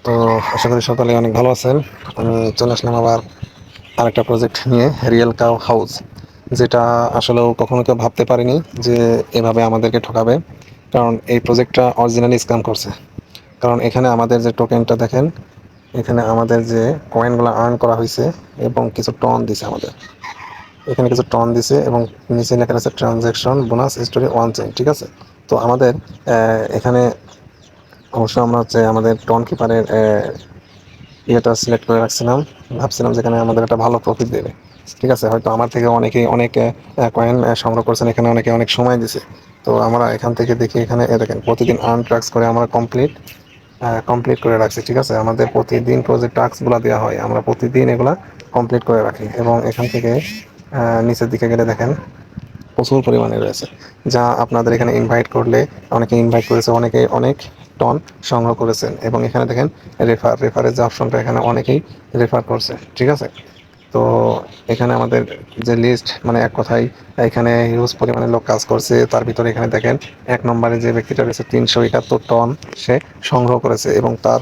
তো আশা করি সকালে অনেক ভালো আছেন। আমি চলে আসলাম আবার আরেকটা প্রজেক্ট নিয়ে, রিয়েল কাউ হাউস, যেটা আসলেও কখনো কেউ ভাবতে পারেনি যে এভাবে আমাদেরকে ঠকাবে। কারণ এই প্রজেক্টটা অরিজিনালি স্ক্যাম করছে। কারণ এখানে আমাদের যে টোকেনটা দেখেন, এখানে আমাদের যে কয়েনগুলো আর্ন করা হয়েছে এবং কিছু টন দিছে আমাদের, এখানে কিছু টন দিছে এবং নিচে লেখা আছে transaction bonus story one chain. ঠিক আছে, তো আমাদের এখানে অবশ্য আমরা হচ্ছে আমাদের টন কিপারের ইয়েটা সিলেক্ট করে রাখছিলাম, ভাবছিলাম যেখানে আমাদের একটা ভালো প্রফিট দেবে। ঠিক আছে, হয়তো আমার থেকে অনেকেই অনেক কয়েন সংগ্রহ করছেন, এখানে অনেকে অনেক সময় দিছে। তো আমরা এখান থেকে দেখি, এখানে দেখেন প্রতিদিন আর্ন ট্রাক্স করে আমরা কমপ্লিট করে রাখছি। ঠিক আছে, আমাদের প্রতিদিন প্রজেক্ট টাস্কগুলো দেওয়া হয়, আমরা প্রতিদিন এগুলা কমপ্লিট করে রাখি। এবং এখান থেকে নিচের দিকে গেলে দেখেন প্রচুর পরিমাণে রয়েছে, যা আপনাদের এখানে ইনভাইট করলে অনেকে ইনভাইট করেছে, অনেকে অনেক টন সংগ্রহ করেছেন। এবং এখানে দেখেন রেফারের যে অপশনটা, এখানে অনেকেই রেফার করছে। ঠিক আছে, তো এখানে আমাদের যে লিস্ট, মানে এক কথায় এখানে হিউজ পরিমাণে লোক কাজ করছে। তার ভিতরে এখানে দেখেন 1 নম্বরে যে ব্যক্তিটা রয়েছে 371 টন সে সংগ্রহ করেছে এবং তার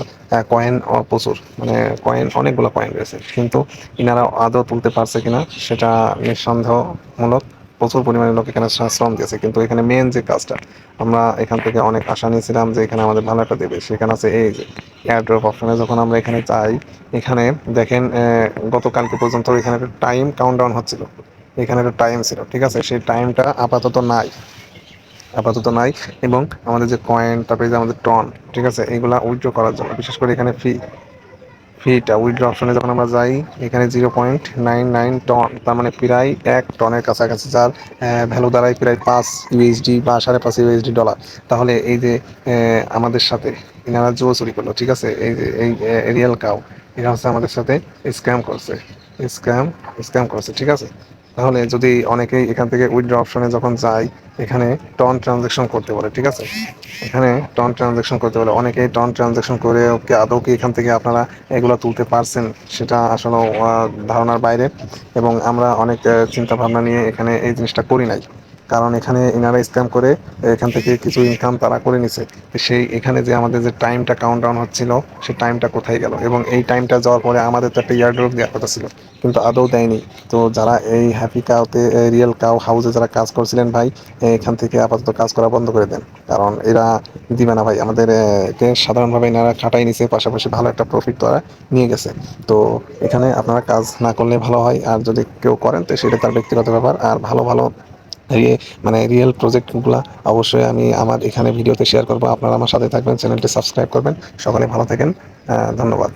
কয়েন প্রচুর, মানে কয়েন অনেকগুলো কয়েন রয়েছে, কিন্তু ইনারা আদৌ তুলতে পারছে কিনা সেটা নিঃসন্দেহমূলক। প্রচুর পরিমাণে লোক এখানে শ্রম দিয়েছে, কিন্তু এখানে মেন যে কাজটা, আমরা এখান থেকে অনেক আশা নিয়েছিলাম যে এখানে আমাদের ভালো একটা দেবে। সেখানে আছে এই যে এয়ারড্রপ অপশনে যখন আমরা এখানে যাই, এখানে দেখেন গতকালকে পর্যন্ত এখানে একটা টাইম কাউন্টডাউন হচ্ছিল, এখানে একটা টাইম ছিল। ঠিক আছে, সেই টাইমটা আপাতত নাই। এবং আমাদের যে কয়েন, তারপরে যে আমাদের টন, ঠিক আছে, এগুলা উইথড্র করার জন্য, বিশেষ করে এখানে ফিটা উইথড্র অপশনে যখন আমরা যাই, এখানে 0.99 টন, তার মানে প্রায় 1 টনের কাছাকাছি, যার ভ্যালু দাঁড়ায় প্রায় 5 ইউএসডি বা 5.5 ইউএসডি ডলার। তাহলে এই যে আমাদের সাথে ইনারা জুয়ো চুরি করলো। ঠিক আছে, এই যে এই রিয়েল কাউ, এরা হচ্ছে আমাদের সাথে স্ক্যাম করছে, স্ক্যাম স্ক্যাম করছে। ঠিক আছে, তাহলে যদি অনেকেই এখান থেকে উইথড্র অপশনে যখন যায়, এখানে টন ট্রানজ্যাকশন করতে বলে। ঠিক আছে, এখানে টন ট্রানজ্যাকশন করতে বলে, অনেকেই টন ট্রানজ্যাকশন করে ওকে আদৌ কি এখান থেকে আপনারা এগুলো তুলতে পারছেন সেটা আসলে ধারণার বাইরে। এবং আমরা অনেক চিন্তা ভাবনা নিয়ে এখানে এই জিনিসটা করি নাই, কারণ এখানে ইনারা স্ক্যাম করে এখান থেকে কিছু ইনকাম তারা করে নিছে। সেই এখানে যে আমাদের যে টাইমটা কাউন্টডাউন হচ্ছিল, সেই টাইমটা কোথায় গেল? এবং এই টাইমটা যাওয়ার পরে আমাদের তো একটা ইয়ারড্রপ দেওয়ার কথা ছিল, কিন্তু আদৌ দেয়নি। তো যারা এই হ্যাপি কাউতে, রিয়েল কাউ হাউসে যারা কাজ করছিলেন ভাই, এখান থেকে আপাতত কাজ করা বন্ধ করে দেন, কারণ এরা দিবে না ভাই। আমাদের কে সাধারণভাবে এনারা খাটাই নিছে, পাশাপাশি ভালো একটা প্রফিট তারা নিয়ে গেছে। তো এখানে আপনারা কাজ না করলে ভালো হয়, আর যদি কেউ করেন তো সেটা তার ব্যক্তিগত ব্যাপার। আর ভালো ভালো মানে রিয়েল প্রজেক্টগুলো অবশ্যই আমি আমার এখানে ভিডিওতে শেয়ার করবো। আপনারা আমার সাথে থাকবেন, চ্যানেলটি সাবস্ক্রাইব করবেন। সকলে ভালো থাকেন, ধন্যবাদ।